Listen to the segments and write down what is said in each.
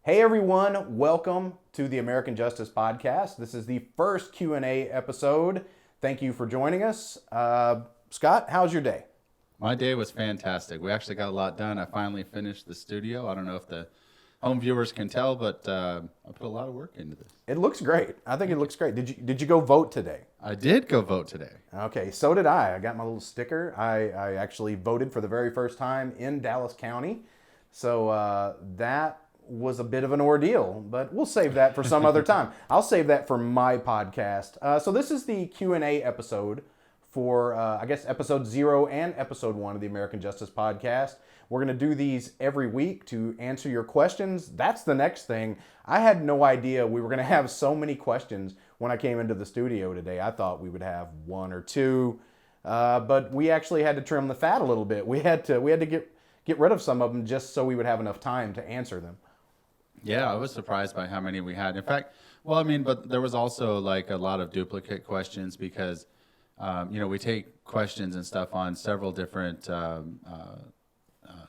Hey everyone, welcome to the American Justice Podcast. This is the first Q&A episode. Thank you for joining us. Scott, how's your day? My day was fantastic. We actually got a lot done. I finally finished the studio. I don't know if the home viewers can tell, but I put a lot of work into this. It looks great. I think it looks great. Did you go vote today? I did go vote today. Okay, so did I. I got my little sticker. I actually voted for the very first time in Dallas County. So that was a bit of an ordeal, but we'll save that for some other time. I'll save that for my podcast. So this is the Q&A episode for, I guess, episode 0 and episode 1 of the American Justice Podcast. We're going to do these every week to answer your questions. That's the next thing. I had no idea we were going to have so many questions when I came into the studio today. I thought we would have 1 or 2, but we actually had to trim the fat a little bit. We had to get rid of some of them just so we would have enough time to answer them. Yeah, I was surprised by how many we had. In fact, but there was also like a lot of duplicate questions because, we take questions and stuff on several different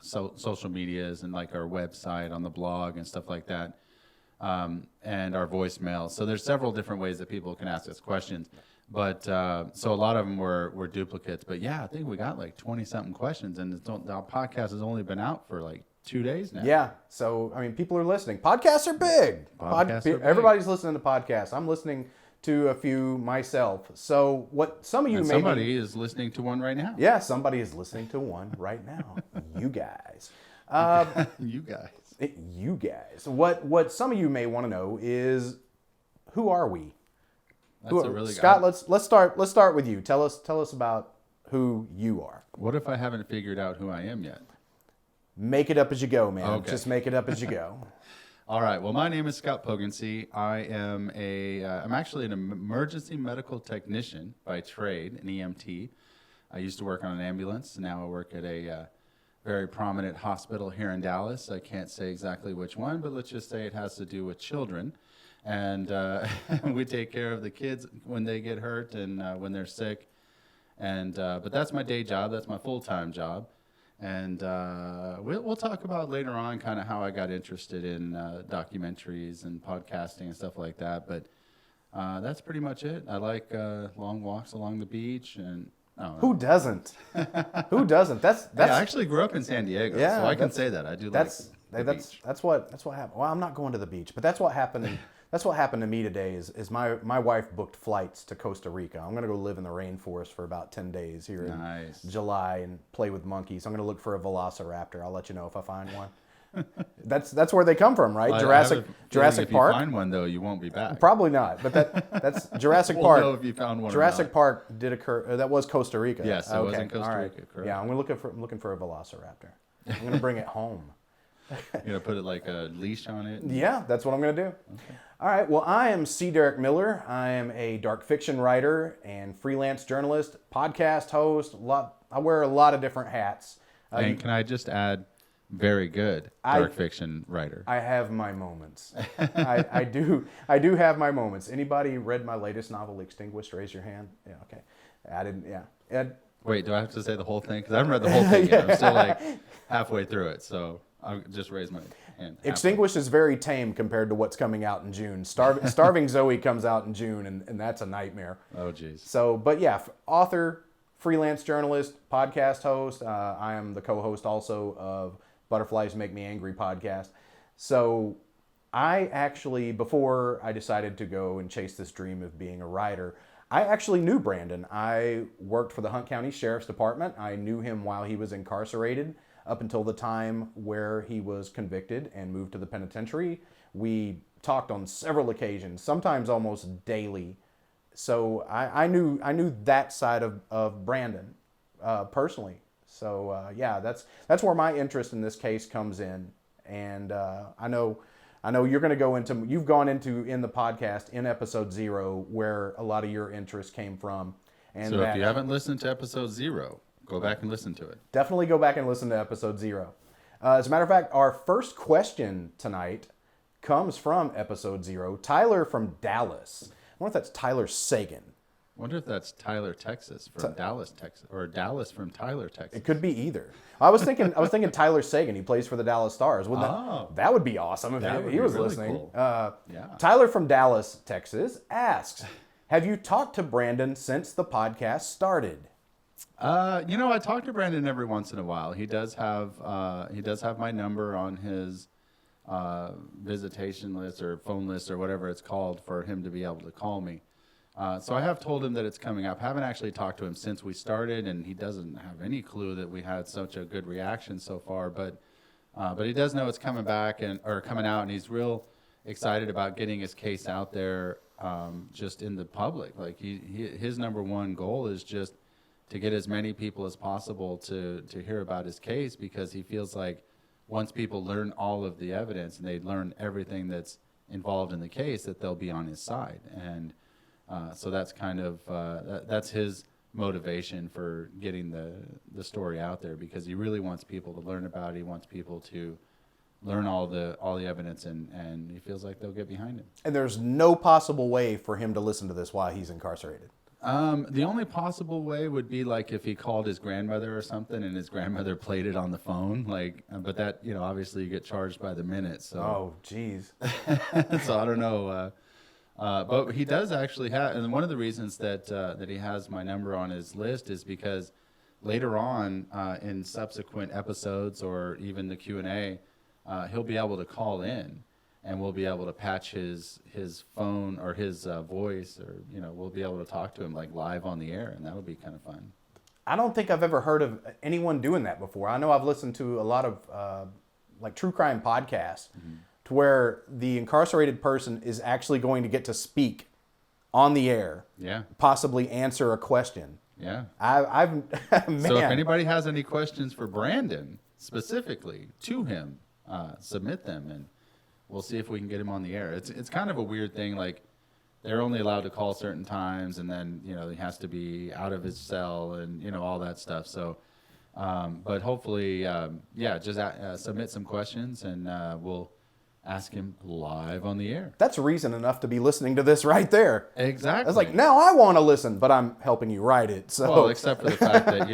social medias and like our website, on the blog and stuff like that, and our voicemail. So there's several different ways that people can ask us questions. But so a lot of them were duplicates. But yeah, I think we got like 20-something questions, and our podcast has only been out for like 2 days now. Yeah, so I mean, people are listening. Podcasts are big. Everybody's listening to podcasts. I'm listening to a few myself. So what some of you somebody is listening to one right now. Yeah, somebody is listening to one right now. You guys. You guys. You guys. What some of you may want to know is, who are we? Scott, let's start with you. Tell us about who you are. What if I haven't figured out who I am yet? Make it up as you go, man. Okay. Just make it up as you go. All right. Well, my name is Scott Poggensee. I am I'm actually an emergency medical technician by trade, an EMT. I used to work on an ambulance. Now I work at a very prominent hospital here in Dallas. I can't say exactly which one, but let's just say it has to do with children. And we take care of the kids when they get hurt and when they're sick. And but that's my day job. That's my full-time job. And we'll talk about later on kind of how I got interested in documentaries and podcasting and stuff like that. But that's pretty much it. I like long walks along the beach, and who doesn't? Who doesn't? That's. Yeah, I actually grew up in San Diego, yeah, so I can say that I do. That's what happened. Well, I'm not going to the beach, but that's what happened. That's what happened to me today. Is my wife booked flights to Costa Rica. I'm going to go live in the rainforest for about 10 days here in July and play with monkeys. I'm going to look for a velociraptor. I'll let you know if I find one. That's where they come from, right? Jurassic Park. If you find one, though, you won't be back. Probably not. But that's Jurassic We'll Park. know if you found one. Jurassic Park did occur. That was Costa Rica. Yes, it was in Costa Rica. Correct. Yeah, I'm looking for a velociraptor. I'm going to bring it home. You're going to put it like a leash on it? Yeah, that's what I'm going to do. Okay. All right, well, I am C. Derick Miller. I am a dark fiction writer and freelance journalist, podcast host. I wear a lot of different hats. And can I just add, very good dark fiction writer? I have my moments. I do have my moments. Anybody read my latest novel, Extinguished? Raise your hand. Yeah, okay. I didn't, yeah. Wait, do I have to say the whole thing? Because I haven't read the whole thing yet. I'm still like halfway through it, so I'll just raise my hand. Extinguished is very tame compared to what's coming out in June. Starving Zoe comes out in June, and that's a nightmare. Oh, geez. So, but yeah, author, freelance journalist, podcast host. I am the co-host also of Butterflies Make Me Angry podcast. So I actually, before I decided to go and chase this dream of being a writer, I actually knew Brandon. I worked for the Hunt County Sheriff's Department. I knew him while he was incarcerated, up until the time where he was convicted and moved to the penitentiary. We talked on several occasions, sometimes almost daily. So I knew that side of Brandon personally. So yeah, that's where my interest in this case comes in. And I know you're going to go into, you've gone into in the podcast in episode 0 where a lot of your interest came from. And so if you haven't listened to episode 0, go back and listen to it. Definitely go back and listen to episode 0. As a matter of fact, our first question tonight comes from episode 0. Tyler from Dallas. I wonder if that's Tyler Sagan. Wonder if that's Tyler, Texas from Dallas, Texas, or Dallas from Tyler, Texas. It could be either. I was thinking Tyler Sagan. He plays for the Dallas Stars. That would be awesome if he was really listening. cool. Tyler from Dallas, Texas asks, have you talked to Brandon since the podcast started? I talk to Brandon every once in a while. He does have my number on his visitation list or phone list or whatever it's called for him to be able to call me. So I have told him that it's coming up. Haven't actually talked to him since we started, and he doesn't have any clue that we had such a good reaction so far. But he does know it's coming back or coming out, and he's real excited about getting his case out there, just in the public. Like his number one goal is just to get as many people as possible to hear about his case, because he feels like once people learn all of the evidence and they learn everything that's involved in the case, that they'll be on his side. And so that's kind of that's his motivation for getting the story out there, because he really wants people to learn about it. He wants people to learn all the evidence, and he feels like they'll get behind him. And there's no possible way for him to listen to this while he's incarcerated. The only possible way would be like if he called his grandmother or something, and his grandmother played it on the phone. But that obviously you get charged by the minute. So oh, geez. So I don't know. But he does actually have, and one of the reasons that he has my number on his list is because later on in subsequent episodes or even the Q&A, he'll be able to call in, and we'll be able to patch his phone or his voice, or we'll be able to talk to him like live on the air, and that'll be kind of fun. I don't think I've ever heard of anyone doing that before. I know I've listened to a lot of like true crime podcasts. Mm-hmm. To where the incarcerated person is actually going to get to speak on the air, possibly answer a question. Yeah, I've man. So if anybody has any questions for Brandon specifically to him, submit them, and we'll see if we can get him on the air. It's kind of a weird thing. Like they're only allowed to call certain times, and then he has to be out of his cell, and all that stuff. So, but hopefully, just submit some questions, and we'll ask him live on the air. That's reason enough to be listening to this right there. Exactly. I was like, now I want to listen, but I'm helping you write it. So. Well, except for the fact that,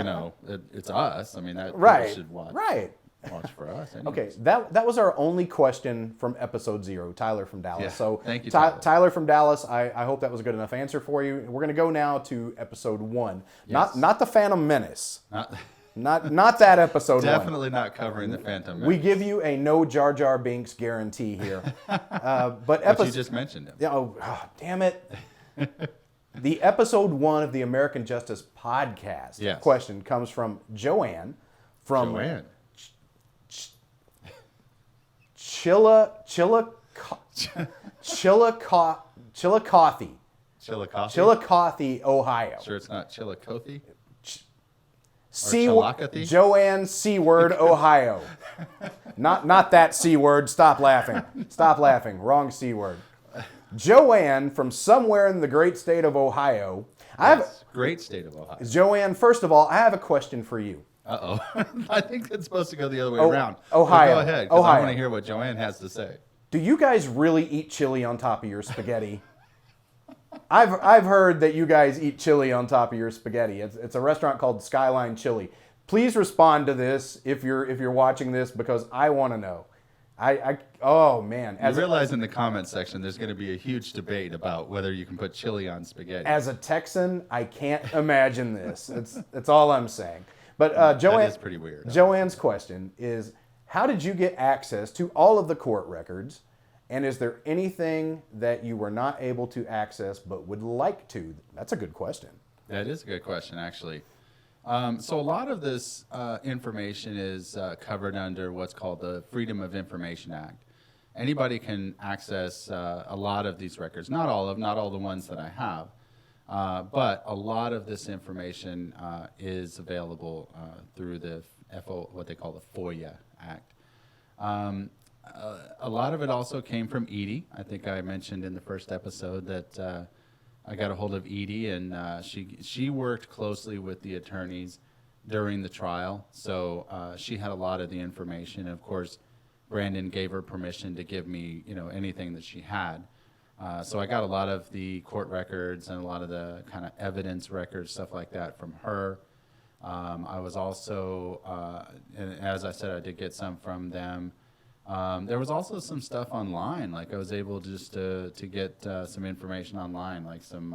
it's us. I mean, that people should watch. Right. Watch for us. Anyways. Okay, that was our only question from episode 0, Tyler from Dallas. Yeah. So thank you, Tyler. Tyler from Dallas, I hope that was a good enough answer for you. We're going to go now to episode 1. Yes. Not the Phantom Menace. Not that episode. Definitely 1. Not covering the Phantom Menace. We give you a no Jar Jar Binks guarantee here. But you just mentioned him. Oh, damn it. The episode 1 of the American Justice podcast question comes from Joanne from Chillicothe, Ohio. Sure it's not Chillicothe? Joanne C word, Ohio. Not that C word. Stop laughing. Stop laughing. Wrong C word. Joanne from somewhere in the great state of Ohio. Great state of Ohio. Joanne, first of all, I have a question for you. Uh-oh. I think it's supposed to go the other way around. Ohio. Go ahead, because I want to hear what Joanne has to say. Do you guys really eat chili on top of your spaghetti? I've heard that you guys eat chili on top of your spaghetti. It's a restaurant called Skyline Chili. Please respond to this if you're watching this, because I want to know. Oh man! You realize in the comment section there's going to be a huge debate about whether you can put chili on spaghetti. As a Texan, I can't imagine this. That's all I'm saying. But Joanne, that is pretty weird. Joanne's question is, how did you get access to all of the court records? And is there anything that you were not able to access but would like to? That's a good question. That is a good question, actually. So a lot of this information is covered under what's called the Freedom of Information Act. Anybody can access a lot of these records. Not all the ones that I have, but a lot of this information is available through the what they call the FOIA Act. A lot of it also came from Edie. I think I mentioned in the first episode that I got a hold of Edie, and she worked closely with the attorneys during the trial, so she had a lot of the information. Of course, Brandon gave her permission to give me, anything that she had. So I got a lot of the court records and a lot of the kind of evidence records, stuff like that from her. I was also, and as I said, I did get some from them. There was also some stuff online. Like I was able just to get some information online, like some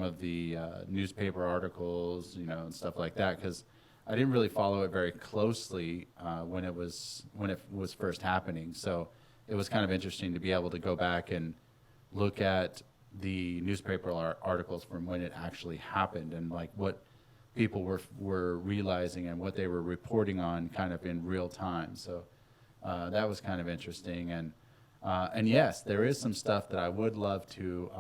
of the newspaper articles, and stuff like that, because I didn't really follow it very closely when it was first happening. So it was kind of interesting to be able to go back and look at the newspaper articles from when it actually happened and like what people were realizing and what they were reporting on kind of in real time. So that was kind of interesting. And yes, there is some stuff that I would love to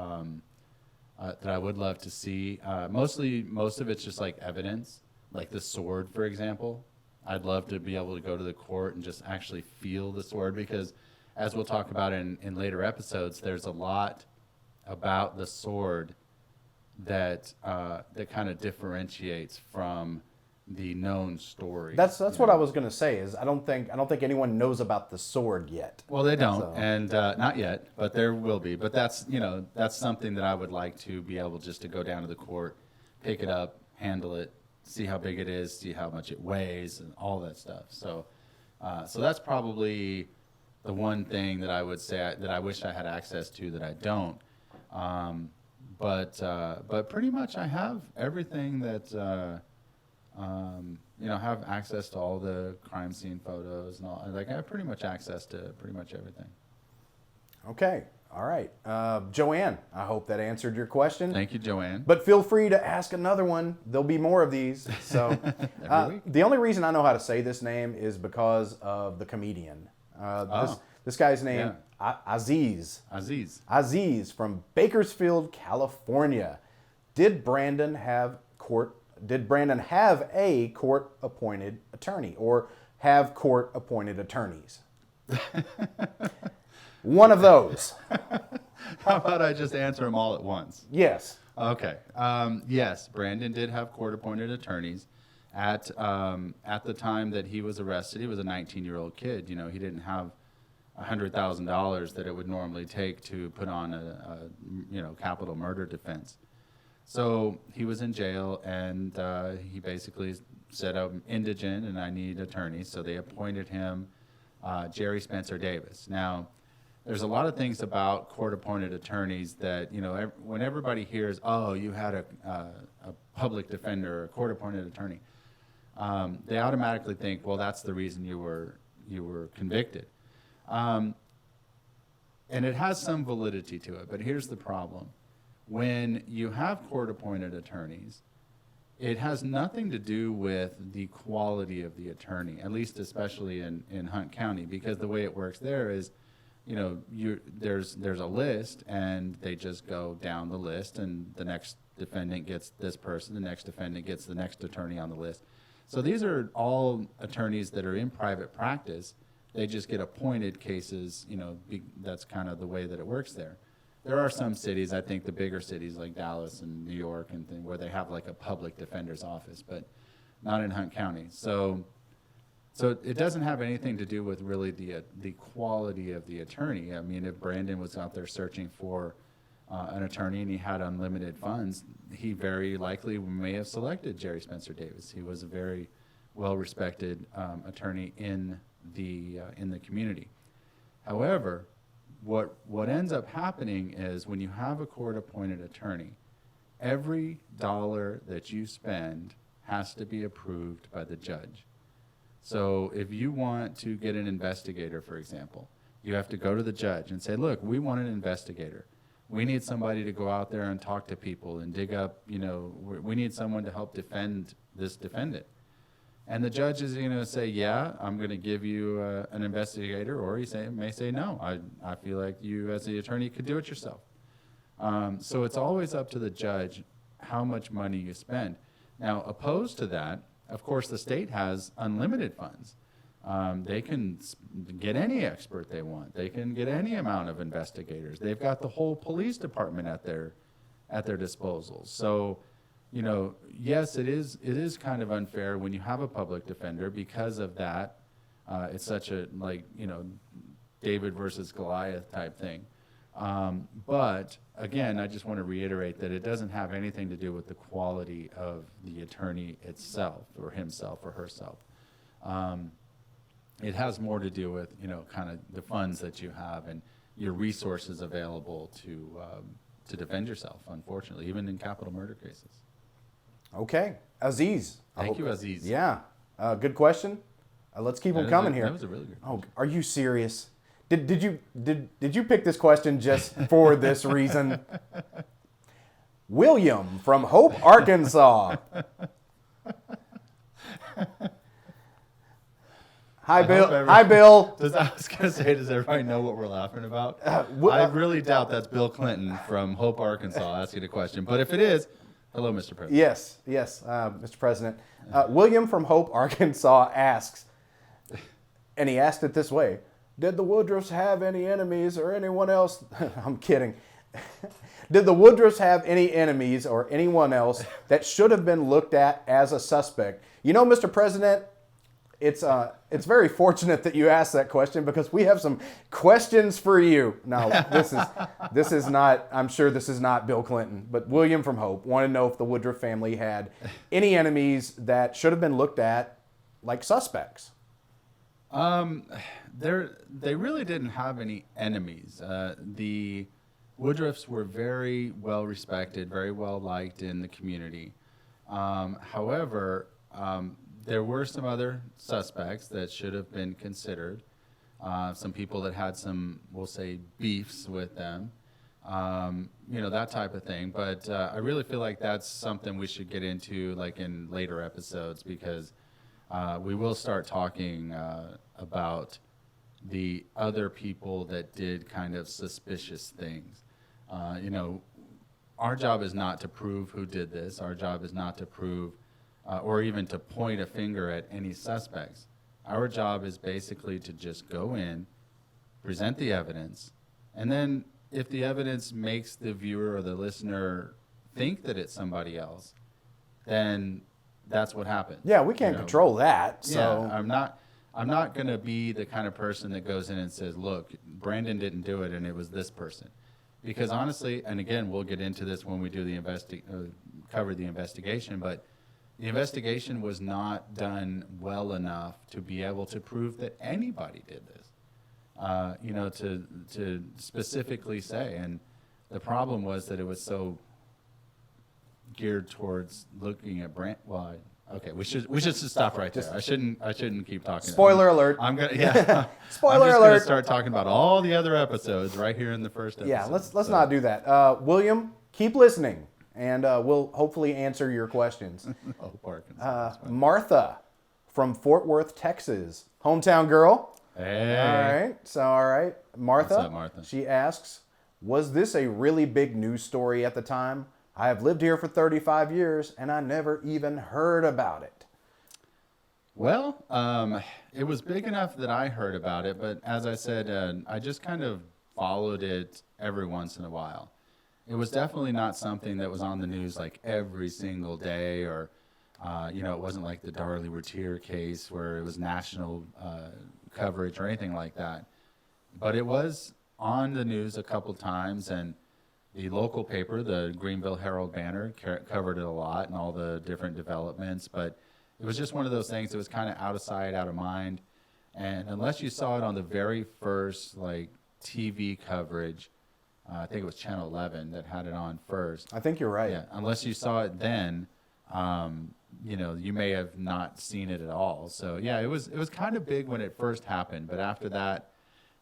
see. Most of it's just like evidence, like the sword, for example. I'd love to be able to go to the court and just actually feel the sword, because as we'll talk about in later episodes, there's a lot about the sword that kind of differentiates from the known story. That's what I was going to say. Is I don't think anyone knows about the sword yet. Well, they don't, and not yet, but there will be. But that's something that I would like to be able just to go down to the court, pick it up, handle it, see how big it is, see how much it weighs, and all that stuff. So that's probably the one thing that I would say that I wish I had access to that I don't. But pretty much I have everything that. Have access to all the crime scene photos and all. Like I have pretty much access to pretty much everything. Okay. All right. Joanne, I hope that answered your question. Thank you, Joanne. But feel free to ask another one. There'll be more of these. So the only reason I know how to say this name is because of the comedian. This guy's name, Aziz. Aziz from Bakersfield, California. Did Brandon have a court-appointed attorney, or have court-appointed attorneys? One of those. How about I just answer them all at once? Yes. Okay. Yes, Brandon did have court-appointed attorneys. At the time that he was arrested, he was a 19-year-old kid. He didn't have $100,000 that it would normally take to put on a capital murder defense. So he was in jail, and he basically said, I'm indigent and I need attorneys. So they appointed him Jerry Spencer Davis. Now, there's a lot of things about court-appointed attorneys that, when everybody hears, oh, you had a public defender, a court-appointed attorney, they automatically think, well, that's the reason you were convicted. And it has some validity to it, but here's the problem. When you have court-appointed attorneys, it has nothing to do with the quality of the attorney, at least especially in Hunt County, because the way it works there is, there's a list, and they just go down the list, and the next defendant gets this person, the next defendant gets the next attorney on the list. So these are all attorneys that are in private practice. They just get appointed cases, that's kind of the way that it works there. There are some cities, I think the bigger cities like Dallas and New York and where they have like a public defender's office, but not in Hunt County. So it doesn't have anything to do with really the quality of the attorney. I mean, if Brandon was out there searching for an attorney and he had unlimited funds, he very likely may have selected Jerry Spencer Davis. He was a very well-respected attorney in the community. However, what ends up happening is when you have a court-appointed attorney, every dollar that you spend has to be approved by the judge. So if you want to get an investigator, for example, you have to go to the judge and say, look, we want an investigator. We need somebody to go out there and talk to people and dig up, we need someone to help defend this defendant. And the judge is going to say, yeah, I'm going to give you an investigator, or he may say, no, I feel like you as the attorney could do it yourself. So it's always up to the judge how much money you spend. Now, opposed to that, of course, the state has unlimited funds. They can get any expert they want. They can get any amount of investigators. They've got the whole police department at their disposal. So, yes, it is kind of unfair when you have a public defender because of that. It's such a David versus Goliath type thing. But again, I just want to reiterate that it doesn't have anything to do with the quality of the attorney itself or himself or herself. It has more to do with, kind of the funds that you have and your resources available to defend yourself, unfortunately, even in capital murder cases. Okay. Aziz. Thank you, Aziz. Yeah. Good question. Let's keep them coming here. That was a really good question. Oh, are you serious? Did you pick this question just for this reason? William from Hope, Arkansas. Hi, Bill. Hi, Bill. I was going to say, does everybody know what we're laughing about? I really doubt that's Bill Clinton from Hope, Arkansas asking a question. But if it is, hello, Mr. President. Yes, Mr. President. William from Hope, Arkansas asks, and he asked it this way: did the Woodruffs have any enemies or anyone else? I'm kidding. Did the Woodruffs have any enemies or anyone else that should have been looked at as a suspect? Mr. President, it's very fortunate that you asked that question because we have some questions for you. Now, this is not, I'm sure this is not Bill Clinton, but William from Hope wanted to know if the Woodruff family had any enemies that should have been looked at like suspects. They really didn't have any enemies. The Woodruffs were very well respected, very well liked in the community. However, there were some other suspects that should have been considered. Some people that had some, we'll say, beefs with them, that type of thing. But I really feel like that's something we should get into like in later episodes because we will start talking about the other people that did kind of suspicious things. Our job is not to prove who did this. Our job is not to prove or even to point a finger at any suspects. Our job is basically to just go in, present the evidence, and then if the evidence makes the viewer or the listener think that it's somebody else, then that's what happens. Yeah, we can't control that. So yeah, I'm not going to be the kind of person that goes in and says, look, Brandon didn't do it and it was this person. Because honestly, and again, we'll get into this when we do cover the investigation, but the investigation was not done well enough to be able to prove that anybody did this. To specifically say, and the problem was that it was so geared towards looking at okay, we should just stop right there. I shouldn't keep talking. Spoiler alert. I'm gonna Spoiler I'm just alert. Gonna start talking about all the other episodes right here in the first episode. Yeah, let's not do that. William, keep listening, and we'll hopefully answer your questions. Martha from Fort Worth, Texas, hometown girl. Hey. All right. Martha. What's up, Martha? She asks, was this a really big news story at the time? I have lived here for 35 years, and I never even heard about it. Well, it was big enough that I heard about it, but as I said, I just kind of followed it every once in a while. It was definitely not something that was on the news like every single day, or, it wasn't like the Darlie Routier case where it was national coverage or anything like that. But it was on the news a couple times, and the local paper, the Greenville Herald Banner, covered it a lot and all the different developments. But it was just one of those things that was kind of out of sight, out of mind. And unless you saw it on the very first TV coverage, I think it was Channel 11 that had it on first. I think you're right. Yeah, unless you saw it then, you may have not seen it at all. So yeah, it was kind of big when it first happened, but after that,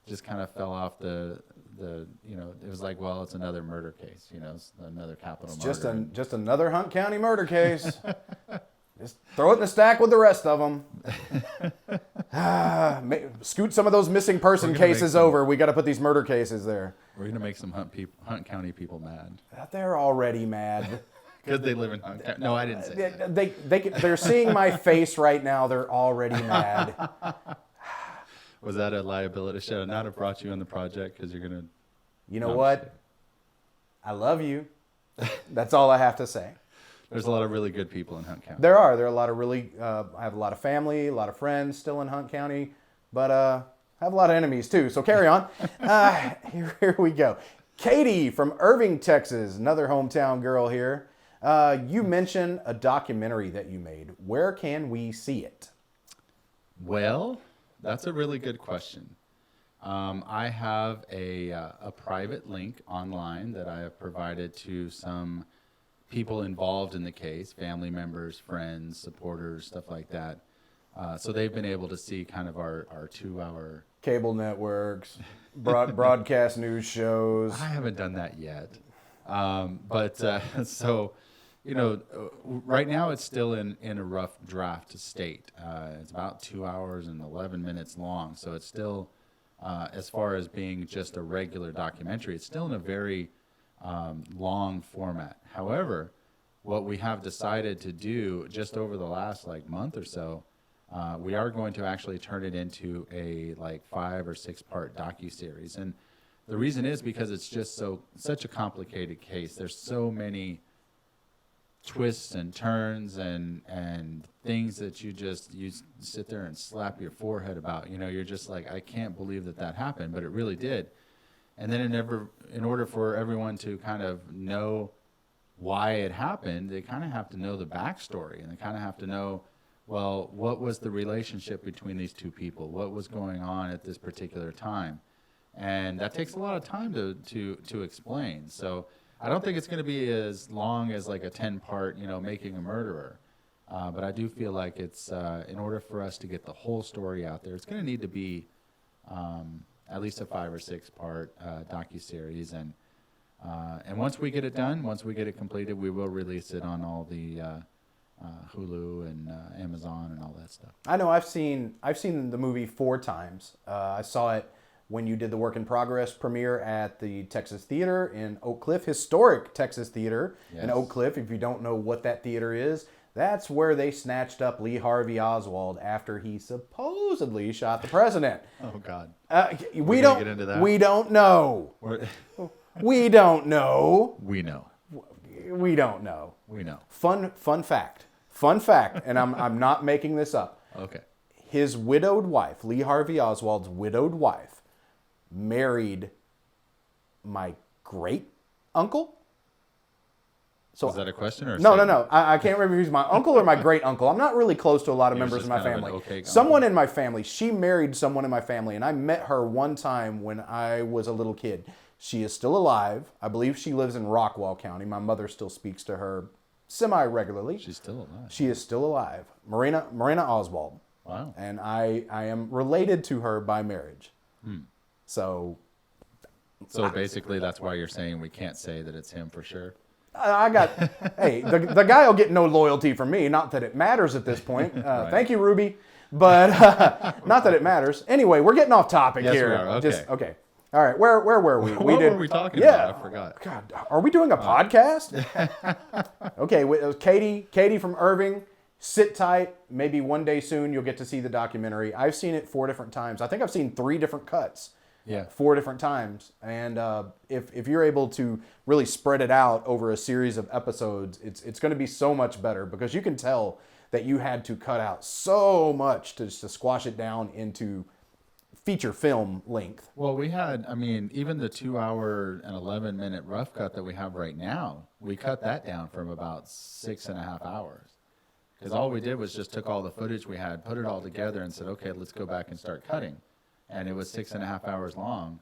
just kind of fell off the it was like, well, it's another murder case, it's another capital murder. Just another Hunt County murder case. Just throw it in the stack with the rest of them. Scoot some of those missing person cases over. We got to put these murder cases there. We're gonna make some Hunt County people mad. They're already mad. Because they live in Hunt County. No, I didn't say that. They're seeing my face right now. They're already mad. Was that a liability? Should I not have brought you on the project because you're going to... You know what? I love you. That's all I have to say. There's a lot of really good people in Hunt County. There are. There are a lot of really... I have a lot of family, a lot of friends still in Hunt County, but I have a lot of enemies too, so carry on. Here we go. Katie from Irving, Texas, another hometown girl here. You mentioned a documentary that you made. Where can we see it? Well, that's a really good question. I have a private link online that I have provided to some people involved in the case, family members, friends, supporters, stuff like that. So they've been able to see kind of our 2-hour... Cable networks, broadcast news shows. I haven't done that yet. So, right now it's still in a rough draft state. It's about 2 hours and 11 minutes long. So it's still, as far as being just a regular documentary, it's still in a very long format. However, what we have decided to do just over the last month or so, we are going to actually turn it into a 5 or 6 part docuseries. And the reason is because it's just such a complicated case. There's so many twists and turns and things that you sit there and slap your forehead about. You're just like, I can't believe that happened, but it really did. And then in order for everyone to kind of know why it happened, they kind of have to know the backstory, and they kind of have to know, well, what was the relationship between these two people? What was going on at this particular time? And that takes a lot of time to explain. So I don't think it's going to be as long as a 10-part, Making a Murderer. But I do feel like it's, in order for us to get the whole story out there, it's going to need to be at least a 5 or 6 part docuseries. And once we get it done, once we get it completed, we will release it on all the Hulu and Amazon and all that stuff. I know I've seen the movie 4 times. I saw it when you did the Work in Progress premiere at the Texas Theater in Oak Cliff, historic Texas Theater in Oak Cliff. If you don't know what that theater is, that's where they snatched up Lee Harvey Oswald after he supposedly shot the president. Oh God. We don't get into that. We don't know. We don't know. We know. We don't know. We know. Fun fact, and I'm not making this up. Okay. His widowed wife, Lee Harvey Oswald's widowed wife, married my great uncle. So is that a question or no? I can't remember if he's my uncle or my great uncle. I'm not really close to a lot of members of my family. Someone in my family. She married someone in my family, and I met her one time when I was a little kid. She is still alive. I believe she lives in Rockwall County. My mother still speaks to her semi-regularly. She's still alive. She is still alive. Marina Oswald. Wow. And I am related to her by marriage. So basically that's why you're saying we can't say that it's him for sure. Hey, the guy will get no loyalty from me. Not that it matters at this point. Right. Thank you, Ruby. But not that it matters. Anyway, we're getting off topic here. We are. Okay. Okay. All right. Where were we? What were we talking about? I forgot. God, are we doing a podcast? Okay. Katie from Irving. Sit tight. Maybe one day soon you'll get to see the documentary. I've seen it 4 different times. I think I've seen 3 different cuts. Yeah. 4 different times. And if you're able to really spread it out over a series of episodes, it's going to be so much better, because you can tell that you had to cut out so much to squash it down into feature film length. Well, we had, even the 2 hour and 11 minute rough cut that we have right now, we cut that down from about 6.5 hours. Because all we did was just took all the footage we had, put it all together, and said, okay, let's go back and start cutting. And it was 6.5 hours long.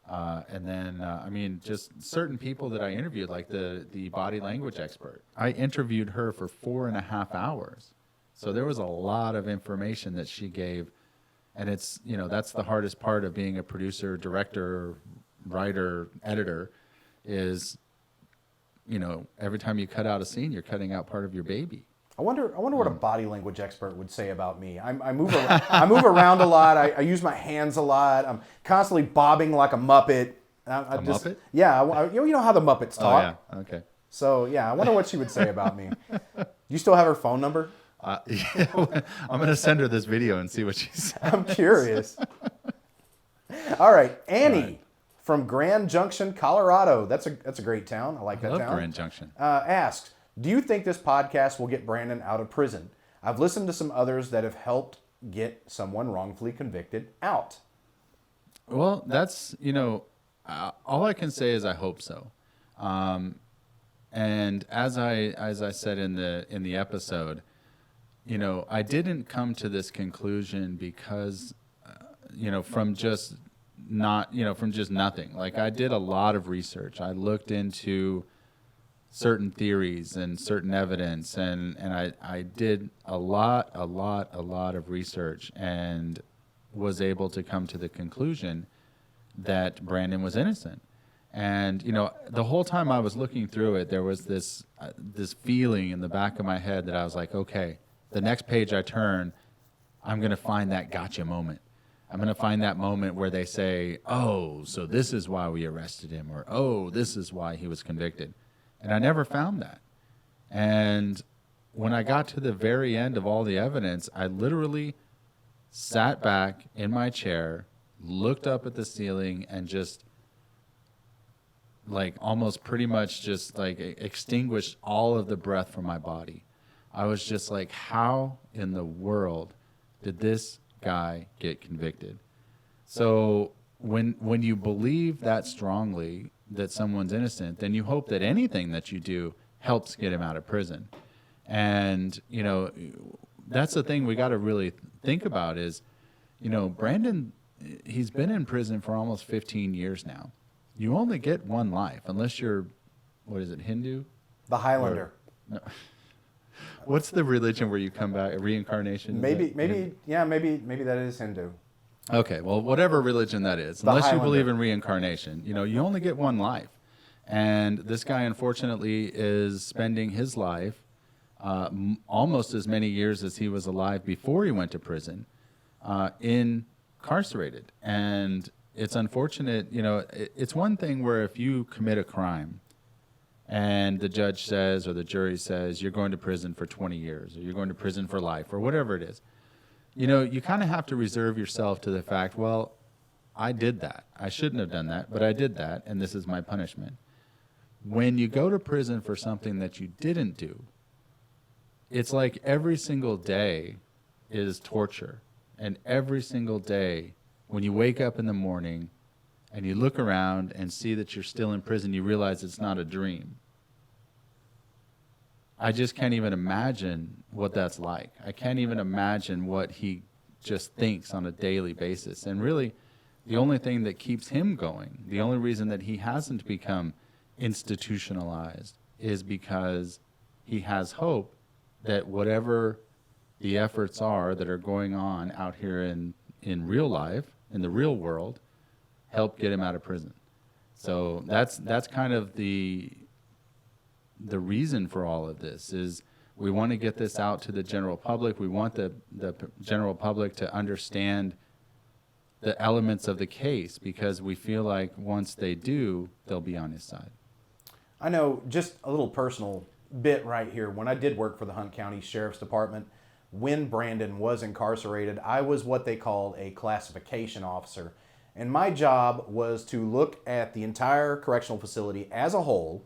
And then, just certain people that I interviewed, like the body language expert, I interviewed her for 4.5 hours. So there was a lot of information that she gave. And it's, that's the hardest part of being a producer, director, writer, editor, is, every time you cut out a scene, you're cutting out part of your baby. I wonder what a body language expert would say about me. I move around a lot. I use my hands a lot. I'm constantly bobbing like a Muppet. Muppet? Yeah. You know how the Muppets talk. Oh, yeah. Okay. So, yeah, I wonder what she would say about me. You still have her phone number? Yeah, I'm going to send her this video and see what she says. I'm curious. All right. Annie from Grand Junction, Colorado. That's a great town. I like that town. Grand Junction. Asks, do you think this podcast will get Brandon out of prison? I've listened to some others that have helped get someone wrongfully convicted out. Well, that's, all I can say is I hope so. And as I said in the episode, I didn't come to this conclusion because, from just nothing. Like, I did a lot of research. I looked into certain theories and certain evidence, and I did a lot of research, and was able to come to the conclusion that Brandon was innocent. And the whole time I was looking through it, there was this feeling in the back of my head that I was like, okay, the next page I turn, I'm going to find that gotcha moment. I'm going to find that moment where they say, oh, so this is why we arrested him, or oh, this is why he was convicted. And I never found that. And when I got to the very end of all the evidence, I literally sat back in my chair, looked up at the ceiling, and just like almost pretty much just like extinguished all of the breath from my body. I was just like, how in the world did this guy get convicted? So when you believe that strongly that someone's innocent, then you hope that anything that you do helps get him out of prison. And, that's the thing we got to really think about is, Brandon, he's been in prison for almost 15 years now. You only get one life unless you're, what is it, Hindu? The Highlander. No. What's the religion where you come back, reincarnation? Maybe that is Hindu. Okay, well, whatever religion that is, unless you believe in reincarnation, you only get one life. And this guy, unfortunately, is spending his life almost as many years as he was alive before he went to prison, incarcerated. And it's unfortunate, it's one thing where if you commit a crime and the judge says or the jury says you're going to prison for 20 years or you're going to prison for life or whatever it is, you kind of have to reserve yourself to the fact, well, I did that. I shouldn't have done that, but I did that, and this is my punishment. When you go to prison for something that you didn't do, it's like every single day is torture. And every single day, when you wake up in the morning and you look around and see that you're still in prison, you realize it's not a dream. I just can't even imagine what that's like. I can't even imagine what he just thinks on a daily basis. And really, the only thing that keeps him going, the only reason that he hasn't become institutionalized is because he has hope that whatever the efforts are that are going on out here in real life, in the real world, help get him out of prison. So that's kind of the reason for all of this is we want to get this out to the general public. We want the general public to understand the elements of the case because we feel like once they do, they'll be on his side. I know, just a little personal bit right here. When I did work for the Hunt County Sheriff's Department, when Brandon was incarcerated, I was what they called a classification officer. And my job was to look at the entire correctional facility as a whole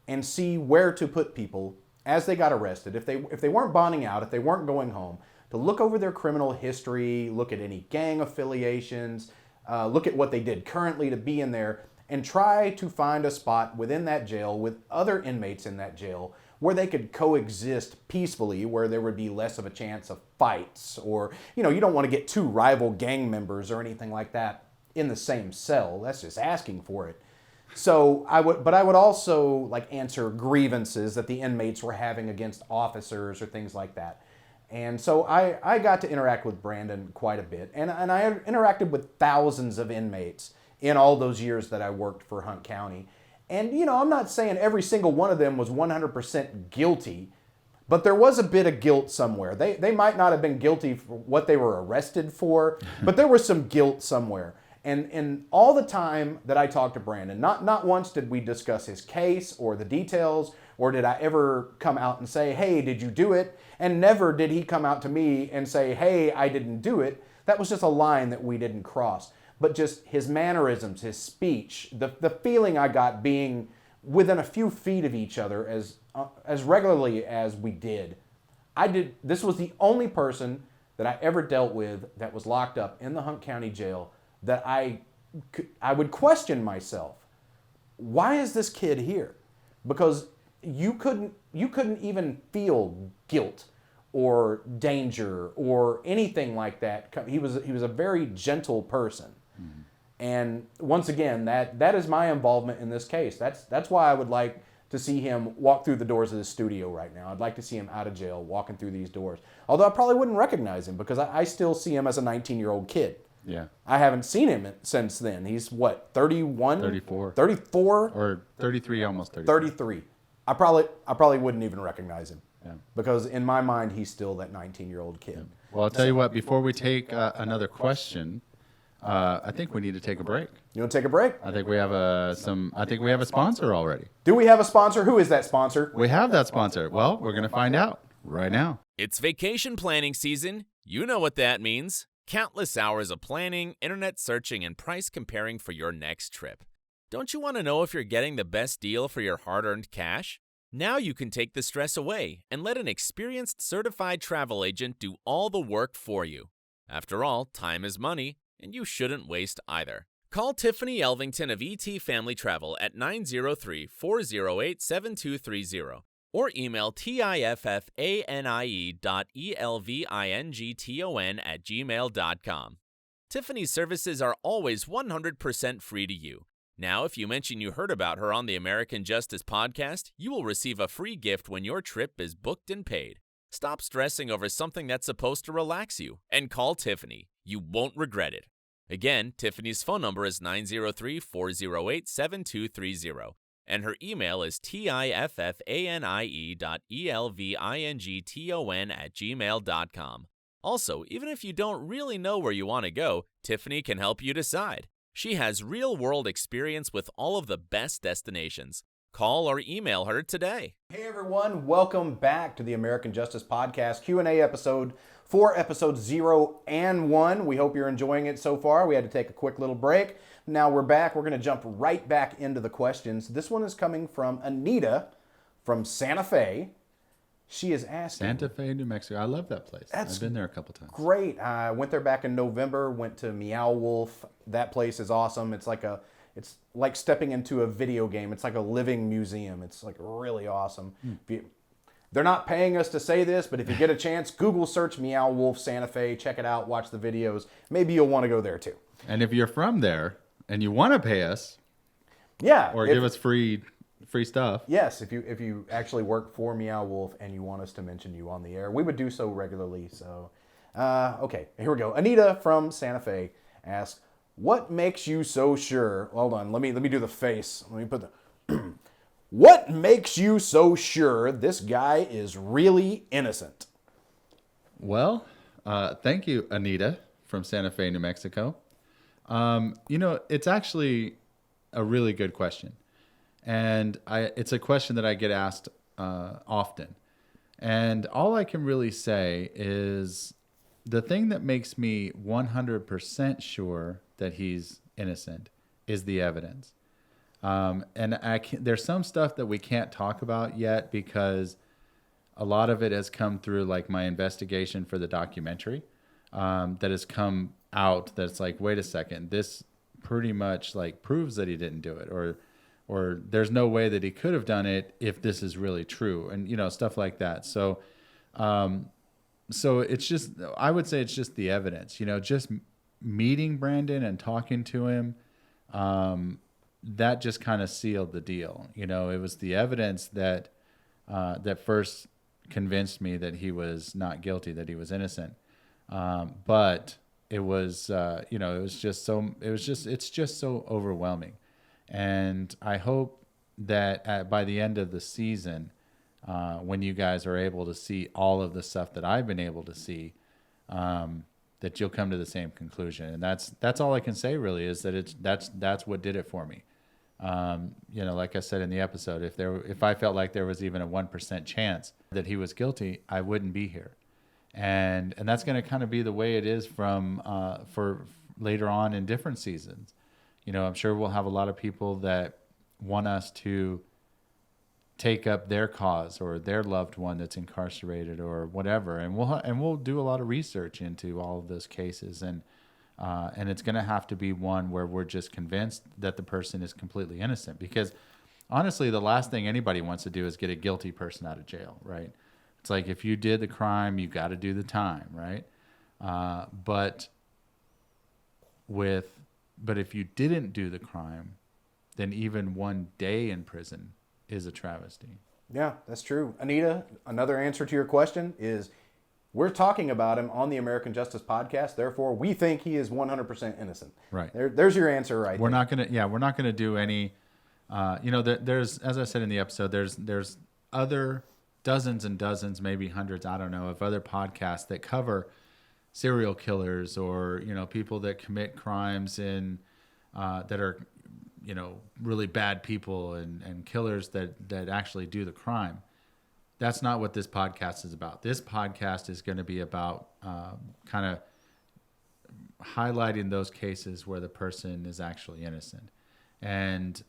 and see where to put people as they got arrested. If they weren't bonding out, if they weren't going home, to look over their criminal history, look at any gang affiliations, look at what they did currently to be in there, and try to find a spot within that jail with other inmates in that jail where they could coexist peacefully, where there would be less of a chance of fights, or, you don't want to get two rival gang members or anything like that in the same cell. That's just asking for it. So I would also answer grievances that the inmates were having against officers or things like that. And so I got to interact with Brandon quite a bit, and I interacted with thousands of inmates in all those years that I worked for Hunt County. And, I'm not saying every single one of them was 100% guilty, but there was a bit of guilt somewhere. They might not have been guilty for what they were arrested for, but there was some guilt somewhere. And all the time that I talked to Brandon, not once did we discuss his case or the details, or did I ever come out and say, hey, did you do it? And never did he come out to me and say, hey, I didn't do it. That was just a line that we didn't cross. But just his mannerisms, his speech, the feeling I got being within a few feet of each other as regularly as we did. This was the only person that I ever dealt with that was locked up in the Hunt County Jail that I I would question myself. Why is this kid here? Because you couldn't even feel guilt or danger or anything like that. He was a very gentle person. Mm-hmm. And once again, that is my involvement in this case. That's why I would like to see him walk through the doors of the studio right now. I'd like to see him out of jail, walking through these doors. Although I probably wouldn't recognize him because I still see him as a 19-year-old kid. Yeah. I haven't seen him since then. He's what, 31? 34. 34? Or 33, almost 33. I probably wouldn't even recognize him. Yeah. Because in my mind, he's still that 19-year-old kid. Yeah. Well, I'll tell you what, before we take another question, I think we need to take a break. You want to take a break? I think we have a sponsor already. Do we have a sponsor? Who is that sponsor? We have that sponsor. Well, we're going to find out right now. It's vacation planning season. You know what that means. Countless hours of planning, internet searching, and price comparing for your next trip. Don't you want to know if you're getting the best deal for your hard-earned cash? Now you can take the stress away and let an experienced certified travel agent do all the work for you. After all, time is money, and you shouldn't waste either. Call Tiffany Elvington of ET Family Travel at 903-408-7230 or email tiffanie.elvington@gmail.com. Tiffany's services are always 100% free to you. Now, if you mention you heard about her on the American Justice podcast, you will receive a free gift when your trip is booked and paid. Stop stressing over something that's supposed to relax you and call Tiffany. You won't regret it. Again, Tiffany's phone number is 903-408-7230, and her email is tiffanie.elvington@gmail.com. Also, even if you don't really know where you want to go, Tiffany can help you decide. She has real-world experience with all of the best destinations. Call or email her today. Hey everyone, welcome back to the American Justice Podcast Q&A episode for episodes 0 and 1. We hope you're enjoying it so far. We had to take a quick little break. Now we're back. We're going to jump right back into the questions. This one is coming from Anita from Santa Fe. She is asking... Santa Fe, New Mexico. I love that place. I've been there a couple times. Great. I went there back in November, went to Meow Wolf. That place is awesome. It's like stepping into a video game. It's like a living museum. It's like really awesome. They're not paying us to say this, but if you get a chance, Google search Meow Wolf Santa Fe. Check it out. Watch the videos. Maybe you'll want to go there too. And if you're from there and you want to pay us, or give us free stuff. Yes, if you actually work for Meow Wolf and you want us to mention you on the air, we would do so regularly. So, okay, here we go. Anita from Santa Fe asks, "What makes you so sure?" Hold on, let me do the face. Let me put the. What makes you so sure this guy is really innocent? Well, thank you, Anita from Santa Fe, New Mexico. It's actually a really good question. And it's a question that I get asked often. And all I can really say is the thing that makes me 100% sure that he's innocent is the evidence. There's some stuff that we can't talk about yet because a lot of it has come through like my investigation for the documentary that has come out that's like, wait a second, this pretty much like proves that he didn't do it, or there's no way that he could have done it if this is really true, and stuff like that. So it's just, I would say it's just the evidence, just meeting Brandon and talking to him, that just kind of sealed the deal. It was the evidence that first convinced me that he was not guilty, that he was innocent. But it was, it's just so overwhelming. And I hope that by the end of the season, when you guys are able to see all of the stuff that I've been able to see, that you'll come to the same conclusion. And that's all I can say really, is that that's what did it for me. Like I said in the episode, if I felt like there was even a 1% chance that he was guilty, I wouldn't be here. And that's going to kind of be the way it is for later on in different seasons. I'm sure we'll have a lot of people that want us to take up their cause or their loved one that's incarcerated or whatever, and we'll do a lot of research into all of those cases, and And it's going to have to be one where we're just convinced that the person is completely innocent. Because honestly, the last thing anybody wants to do is get a guilty person out of jail, right? It's like if you did the crime, you got to do the time, right? But if you didn't do the crime, then even 1 day in prison is a travesty. Yeah, that's true. Anita, another answer to your question is we're talking about him on the American Justice Podcast. Therefore, we think he is 100% innocent. Right. There's your answer right We're there. we're not gonna do any. There's, as I said in the episode, there's other dozens and dozens, maybe hundreds, I don't know, of other podcasts that cover serial killers or people that commit crimes in that are really bad people and killers that actually do the crime. That's not what this podcast is about. This podcast is going to be about kind of highlighting those cases where the person is actually innocent. And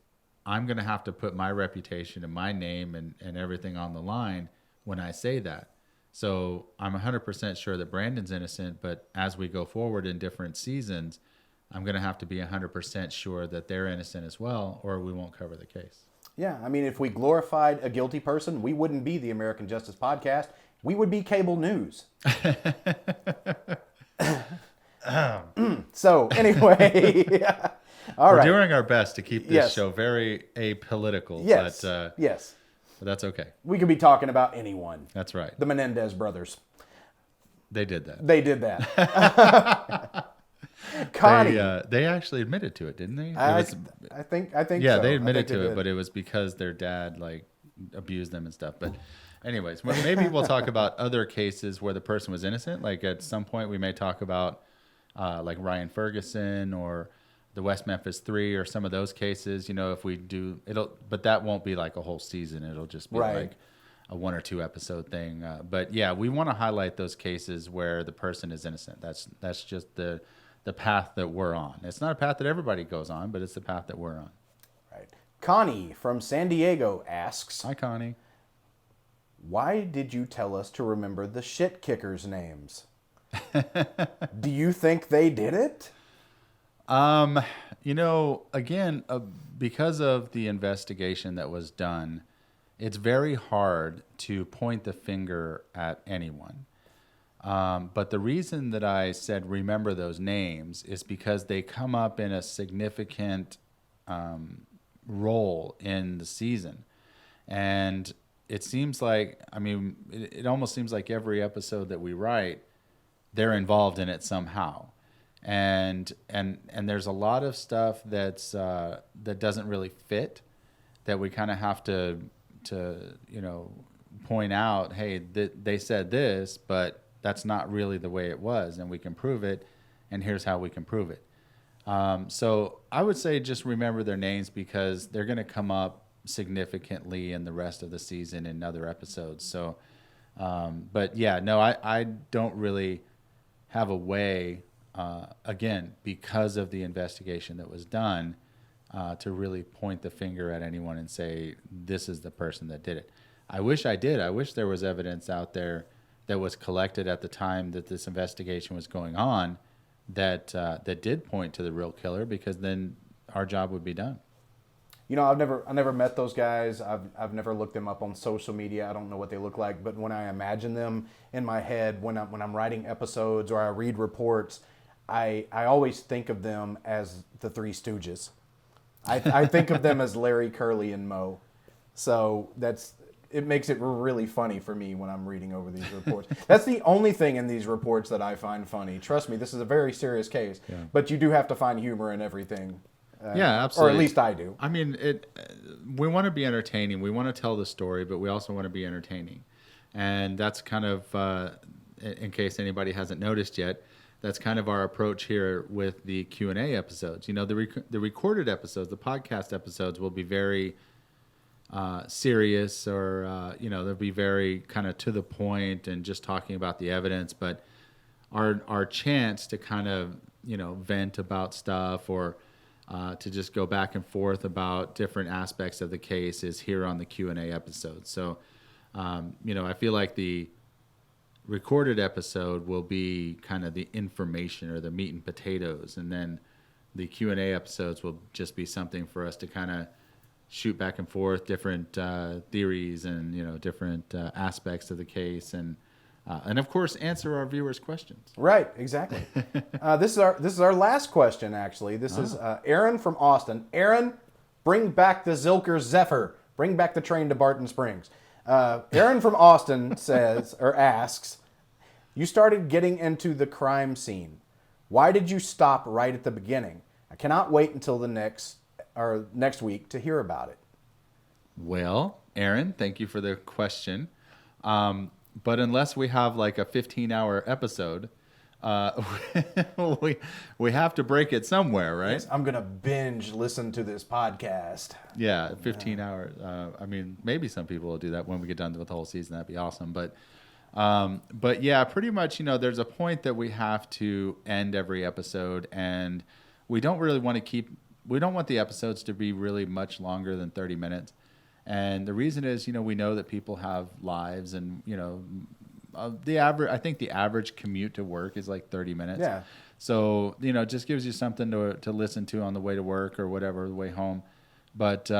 I'm going to have to put my reputation and my name and everything on the line when I say that. So I'm 100% sure that Brandon's innocent, but as we go forward in different seasons, I'm going to have to be 100% sure that they're innocent as well, or we won't cover the case. Yeah, I mean, if we glorified a guilty person, we wouldn't be the American Justice Podcast. We would be cable news. So, anyway, all right. We're doing our best to keep this Yes. show very apolitical, Yes, but that's okay. we could be talking about anyone. That's right. The Menendez brothers. They did that. They did that. Connie. They actually admitted to it, didn't they? I think Yeah, so. they I admitted think to they it, did. but it was because their dad abused them and stuff. But anyways, maybe we'll talk about other cases where the person was innocent. Like at some point we may talk about like Ryan Ferguson or the West Memphis 3 or some of those cases, if we do but that won't be like a whole season. It'll just be like a 1 or 2 episode thing. But yeah, we want to highlight those cases where the person is innocent. That's just the path that we're on. It's not a path that everybody goes on, but it's the path that we're on. Right. Connie from San Diego asks, Hi, Connie. why did you tell us to remember the shit kickers' names? Do you think they did it? Again, because of the investigation that was done, it's very hard to point the finger at anyone. But the reason that I said remember those names is because they come up in a significant role in the season. And it seems like, it almost seems like every episode that we write, they're involved in it somehow. And there's a lot of stuff that's that doesn't really fit, that we kind of have to point out, hey, they said this, but that's not really the way it was, and we can prove it, and here's how we can prove it. So I would say just remember their names because they're going to come up significantly in the rest of the season in other episodes. So, but yeah, no, I don't really have a way, again, because of the investigation that was done, to really point the finger at anyone and say, this is the person that did it. I wish I did. I wish there was evidence out there that was collected at the time that this investigation was going on that did point to the real killer, because then our job would be done. I've never met those guys. I've never looked them up on social media. I don't know what they look like, but when I imagine them in my head, when I'm writing episodes or I read reports, I always think of them as the Three Stooges. I think of them as Larry, Curly, and Moe. So it makes it really funny for me when I'm reading over these reports. That's the only thing in these reports that I find funny. Trust me, this is a very serious case, but you do have to find humor in everything. Yeah, absolutely. Or at least I do. We want to be entertaining. We want to tell the story, but we also want to be entertaining. And that's kind of, in case anybody hasn't noticed yet, that's kind of our approach here with the Q&A episodes. The recorded episodes, the podcast episodes will be very serious, or they'll be very kind of to the point and just talking about the evidence. But our chance to kind of vent about stuff, or to just go back and forth about different aspects of the case, is here on the Q&A episode. So I feel like the recorded episode will be kind of the information or the meat and potatoes, and then the Q&A episodes will just be something for us to kind of shoot back and forth different theories and different aspects of the case, and of course answer our viewers' questions. Right, exactly. This is our last question, actually. This is Aaron from Austin. Aaron, bring back the Zilker Zephyr. Bring back the train to Barton Springs. Aaron from Austin asks, you started getting into the crime scene. Why did you stop right at the beginning? I cannot wait until the next week to hear about it. Well, Aaron, thank you for the question. But unless we have like a 15-hour episode, we have to break it somewhere, right? Yes, I'm gonna binge listen to this podcast. Yeah, 15 hours. I mean, maybe some people will do that when we get done with the whole season. That'd be awesome. But yeah, pretty much, there's a point that we have to end every episode, and we don't really want to we don't want the episodes to be really much longer than 30 minutes. And the reason is, we know that people have lives, and, I think the average commute to work is like 30 minutes. Yeah. So, it just gives you something to listen to on the way to work or whatever, the way home. But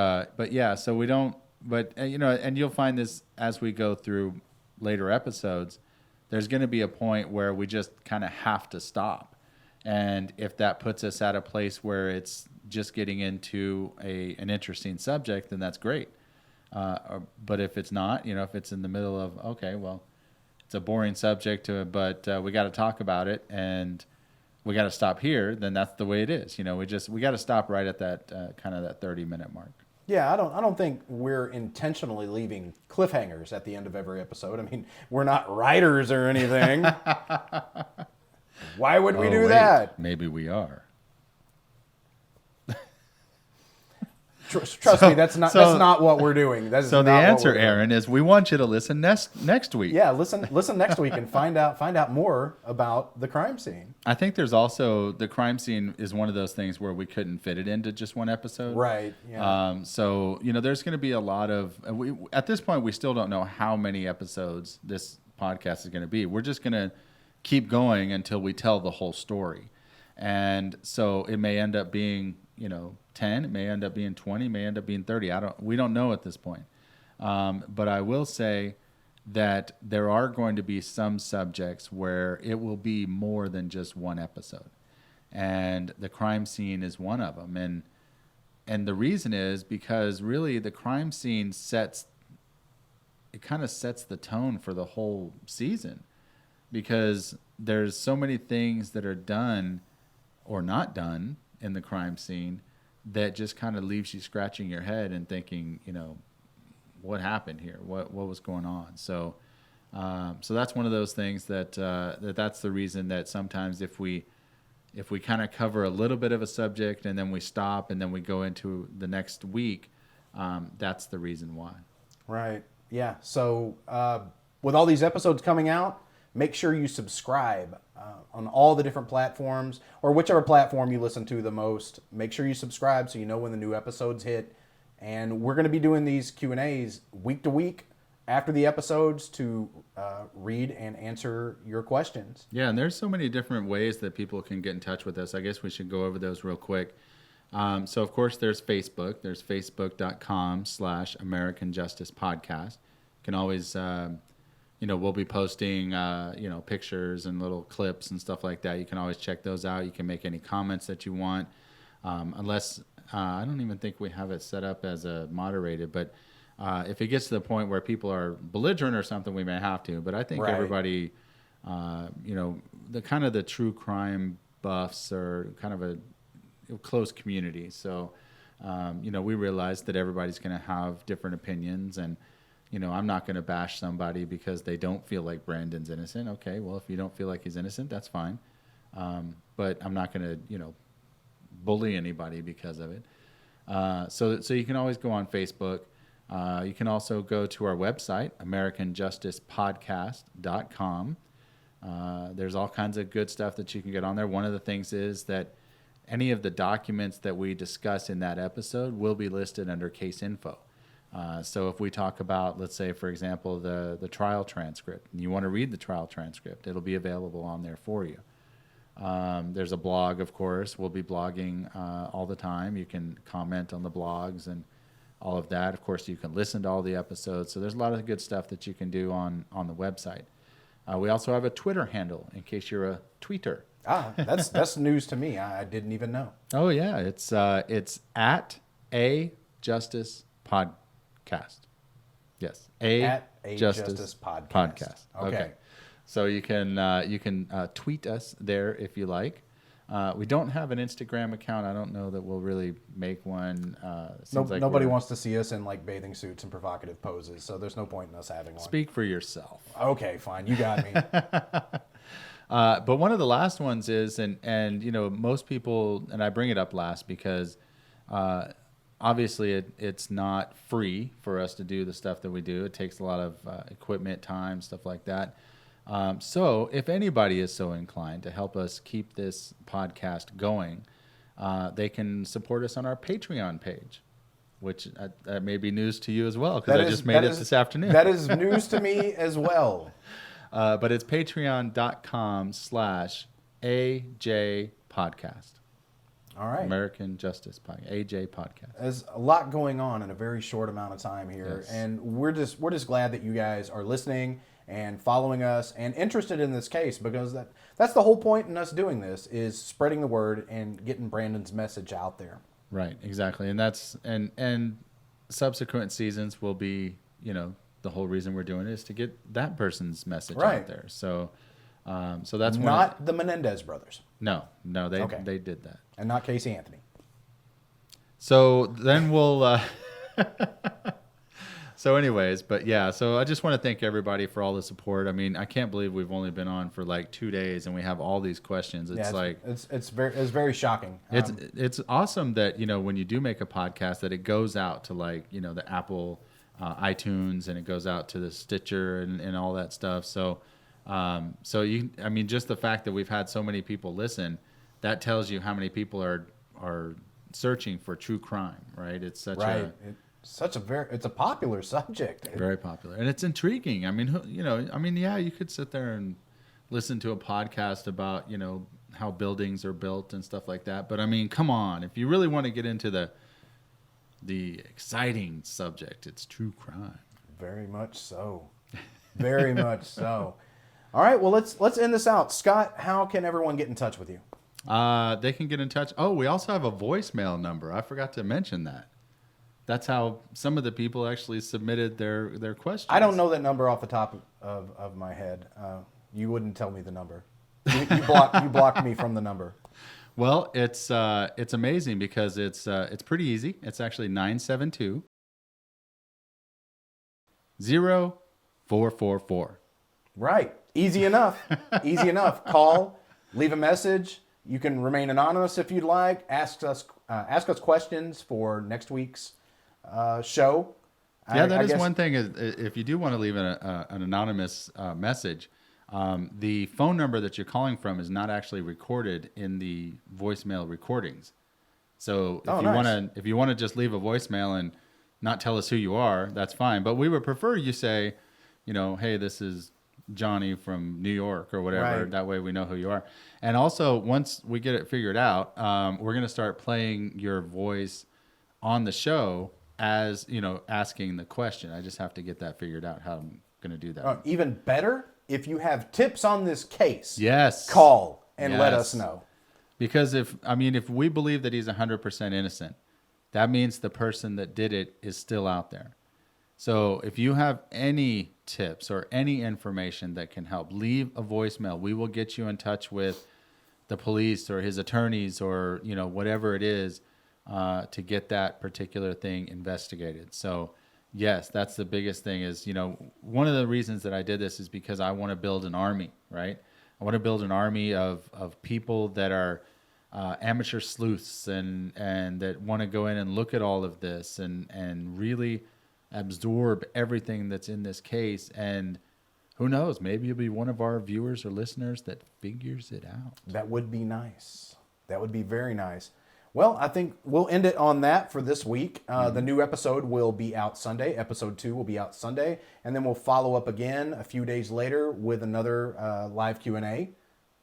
yeah, so we don't, and you'll find this as we go through later episodes, there's going to be a point where we just kind of have to stop. And if that puts us at a place where it's just getting into an interesting subject, then that's great. But if it's not, if it's in the middle of, okay, well, it's a boring subject, but we got to talk about it and we got to stop here, then that's the way it is. We got to stop right at that kind of that 30-minute mark. Yeah, I don't think we're intentionally leaving cliffhangers at the end of every episode. I mean, we're not writers or anything. Why would we do that? Maybe we are. Trust me, that's not what we're doing. So the answer, Aaron, is we want you to listen next week. Yeah, listen next week and find out more about the crime scene. I think there's also the crime scene is one of those things where we couldn't fit it into just one episode. Right. Yeah. So there's going to be a lot of. At this point, we still don't know how many episodes this podcast is going to be. We're just going to keep going until we tell the whole story, and so it may end up being 10, it may end up being 20, it may end up being 30. We don't know at this point. But I will say that there are going to be some subjects where it will be more than just one episode. And the crime scene is one of them. And the reason is because really the crime scene kind of sets the tone for the whole season, because there's so many things that are done or not done in the crime scene that just kind of leaves you scratching your head and thinking, what happened here? What was going on? So that's one of those things that's the reason that sometimes if we kind of cover a little bit of a subject and then we stop and then we go into the next week, that's the reason why. Right. Yeah. So with all these episodes coming out, make sure you subscribe on all the different platforms, or whichever platform you listen to the most. Make sure you subscribe so you know when the new episodes hit. And we're going to be doing these Q&As week to week after the episodes to read and answer your questions. Yeah, and there's so many different ways that people can get in touch with us. I guess we should go over those real quick. So, of course, there's Facebook. There's facebook.com/American Justice Podcast. You can always... we'll be posting, pictures and little clips and stuff like that. You can always check those out. You can make any comments that you want, unless I don't even think we have it set up as a moderated. But if it gets to the point where people are belligerent or something, we may have to. But I think everybody, the true crime buffs are kind of a close community. So, we realize that everybody's going to have different opinions, and I'm not going to bash somebody because they don't feel like Brandon's innocent. Okay, well, if you don't feel like he's innocent, that's fine. But I'm not going to, bully anybody because of it. So you can always go on Facebook. You can also go to our website, AmericanJusticePodcast.com. There's all kinds of good stuff that you can get on there. One of the things is that any of the documents that we discuss in that episode will be listed under case info. So if we talk about, let's say, for example, the trial transcript, and you want to read the trial transcript, it'll be available on there for you. There's a blog, of course. We'll be blogging all the time. You can comment on the blogs and all of that. Of course, you can listen to all the episodes. So there's a lot of good stuff that you can do on the website. We also have a Twitter handle in case you're a tweeter. That's news to me. I didn't even know. Oh yeah, it's at A Justice Podcast. Yes, At A Justice Podcast. Okay. So you can tweet us there if you like. We don't have an Instagram account. I don't know that we'll really make one. Nobody wants to see us in like bathing suits and provocative poses, so there's no point in us having one. Speak for yourself. Okay, fine. You got me. But one of the last ones is, and you know, most people, and I bring it up last because obviously it's not free for us to do the stuff that we do. It takes a lot of equipment, time, stuff like that. So if anybody is so inclined to help us keep this podcast going, they can support us on our Patreon page, which that may be news to you as well, because I just made it this afternoon. That is news to me as well. But it's patreon.com/AJ Podcast. All right. American Justice Podcast, AJ Podcast. There's a lot going on in a very short amount of time here, Yes. and we're just glad that you guys are listening and following us and interested in this case, because that's the whole point in us doing this, is spreading the word and getting Brandon's message out there. Right, exactly, and that's and subsequent seasons will be, you know, the whole reason we're doing it is to get that person's message out there. So, so that's not the Menendez brothers. No, they did that, and not Casey Anthony. So then we'll. So anyways, but yeah, so I just want to thank everybody for all the support. I mean, I can't believe we've only been on for like 2 days and we have all these questions. It's very shocking. It's awesome that, you know, when you do make a podcast that it goes out to, like, you know, the Apple iTunes, and it goes out to the Stitcher and all that stuff. So I mean, just the fact that we've had so many people listen, that tells you how many people are searching for true crime, right? It's such it's a popular subject. Very popular, and it's intriguing. I mean, yeah, you could sit there and listen to a podcast about, you know, how buildings are built and stuff like that. But I mean, come on, if you really want to get into the exciting subject, it's true crime. Very much so. Very much so. All right, well, let's end this out. Scott, how can everyone get in touch with you? They can get in touch. Oh, we also have a voicemail number. I forgot to mention that. That's how some of the people actually submitted their questions. I don't know that number off the top of my head. You wouldn't tell me the number. You blocked me from the number. Well, it's amazing because it's pretty easy. It's actually 972-0444. Right. Easy enough. Easy enough. Call, leave a message. You can remain anonymous if you'd like. Ask us questions for next week's show. Yeah, that is one thing. Is if you do want to leave an anonymous message, the phone number that you're calling from is not actually recorded in the voicemail recordings. So if you want to just leave a voicemail and not tell us who you are, that's fine. But we would prefer you say, you know, hey, this is Johnny from New York or whatever. Right. That way we know who you are. And also, once we get it figured out, we're going to start playing your voice on the show as, you know, asking the question. I just have to get that figured out, how I'm going to do that. Even better, if you have tips on this case, yes, call and let us know. Because if we believe that he's 100% innocent, that means the person that did it is still out there. So if you have any tips or any information that can help, leave a voicemail. We will get you in touch with the police or his attorneys or, you know, whatever it is, to get that particular thing investigated. So yes, that's the biggest thing is, you know, one of the reasons that I did this is because I want to build an army, right? I want to build an army of people that are amateur sleuths and that want to go in and look at all of this and really absorb everything that's in this case. And who knows, maybe you'll be one of our viewers or listeners that figures it out. That would be nice. That would be very nice. Well, I think we'll end it on that for this week. The new episode will be out Sunday. Episode 2 will be out Sunday. And then we'll follow up again a few days later with another live Q&A.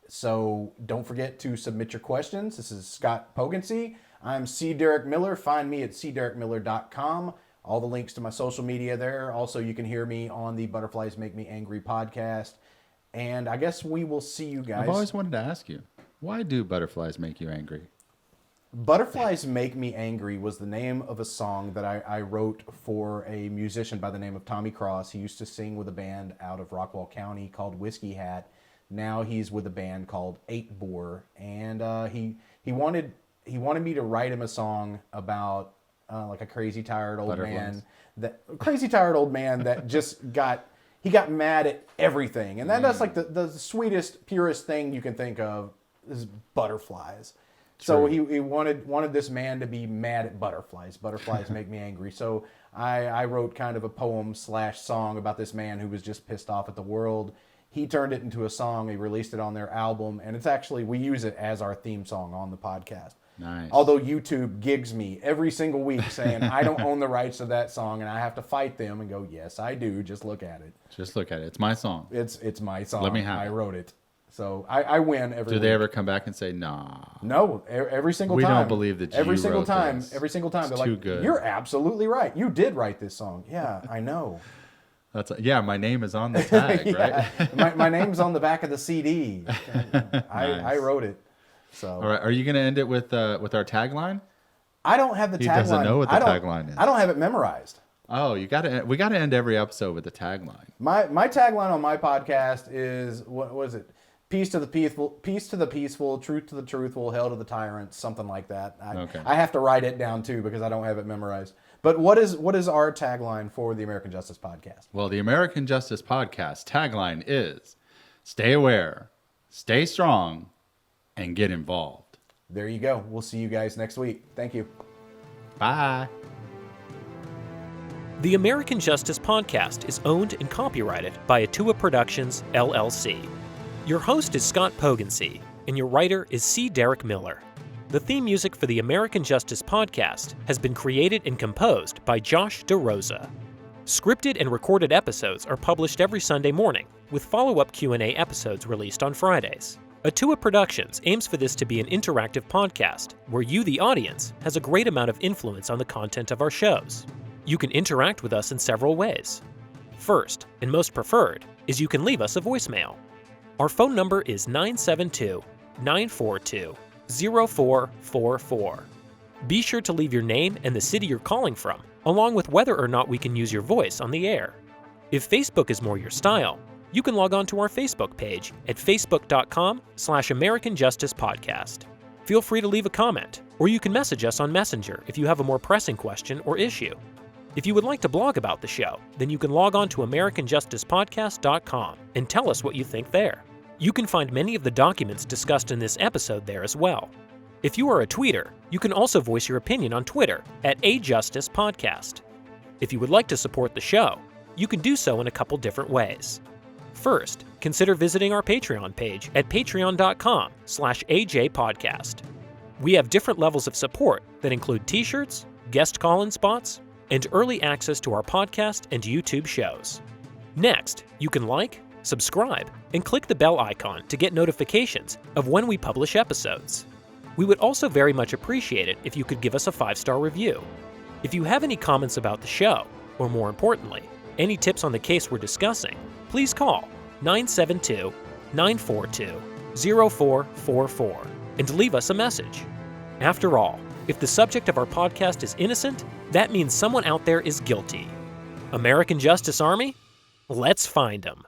So don't forget to submit your questions. This is Scott Poggensee. I'm C. Derick Miller. Find me at cderickmiller.com. All the links to my social media there. Also, you can hear me on the Butterflies Make Me Angry podcast. And I guess we will see you guys. I've always wanted to ask you, why do butterflies make you angry? Butterflies Make Me Angry was the name of a song that I wrote for a musician by the name of Tommy Cross. He used to sing with a band out of Rockwall County called Whiskey Hat. Now he's with a band called 8 Bore. And he wanted me to write him a song about like a crazy tired old man that just got mad at everything. And that's like the sweetest, purest thing you can think of is butterflies. So he wanted this man to be mad at butterflies. Butterflies make me angry. So I wrote kind of a poem/song about this man who was just pissed off at the world. He turned it into a song. He released it on their album, and it's actually, we use it as our theme song on the podcast. Nice. Although YouTube gigs me every single week saying I don't own the rights to that song, and I have to fight them and go, yes, I do. Just look at it. Just look at it. It's my song. It's my song. Let me have it. I wrote it. So I win every week. Do they ever come back and say, nah? No, every single time. We don't believe that you every single wrote time. this. Every single time. It's they're too like, good. You're absolutely right. You did write this song. Yeah, I know. Yeah, my name is on the tag, right? my name's on the back of the CD. I wrote it. So. All right, are you going to end it with our tagline? I don't have the tagline. He doesn't know what the tagline is. I don't have it memorized. Oh, we got to end every episode with a tagline. My tagline on my podcast is, what was it? Peace to the peaceful, truth to the truthful, hell to the tyrants, something like that. Okay. I have to write it down too because I don't have it memorized. But what is our tagline for the American Justice Podcast? Well, the American Justice Podcast tagline is stay aware, stay strong, and get involved. There you go. We'll see you guys next week. Thank you. Bye. The American Justice Podcast is owned and copyrighted by Atua Productions, LLC. Your host is Scott Poggensee, and your writer is C. Derick Miller. The theme music for the American Justice Podcast has been created and composed by Josh DeRosa. Scripted and recorded episodes are published every Sunday morning, with follow-up Q&A episodes released on Fridays. Atua Productions aims for this to be an interactive podcast, where you, the audience, has a great amount of influence on the content of our shows. You can interact with us in several ways. First, and most preferred, is you can leave us a voicemail. Our phone number is 972-942-0444. Be sure to leave your name and the city you're calling from, along with whether or not we can use your voice on the air. If Facebook is more your style, you can log on to our Facebook page at facebook.com/American Justice Podcast. Feel free to leave a comment, or you can message us on Messenger if you have a more pressing question or issue. If you would like to blog about the show, then you can log on to AmericanJusticePodcast.com and tell us what you think there. You can find many of the documents discussed in this episode there as well. If you are a tweeter, you can also voice your opinion on Twitter at AJusticePodcast. If you would like to support the show, you can do so in a couple different ways. First, consider visiting our Patreon page at patreon.com/AJPodcast. We have different levels of support that include t-shirts, guest call-in spots, and early access to our podcast and YouTube shows. Next, you can like, subscribe, and click the bell icon to get notifications of when we publish episodes. We would also very much appreciate it if you could give us a 5-star review. If you have any comments about the show, or more importantly, any tips on the case we're discussing, please call 972-942-0444 and leave us a message. After all, if the subject of our podcast is innocent, that means someone out there is guilty. American Justice Army? Let's find them.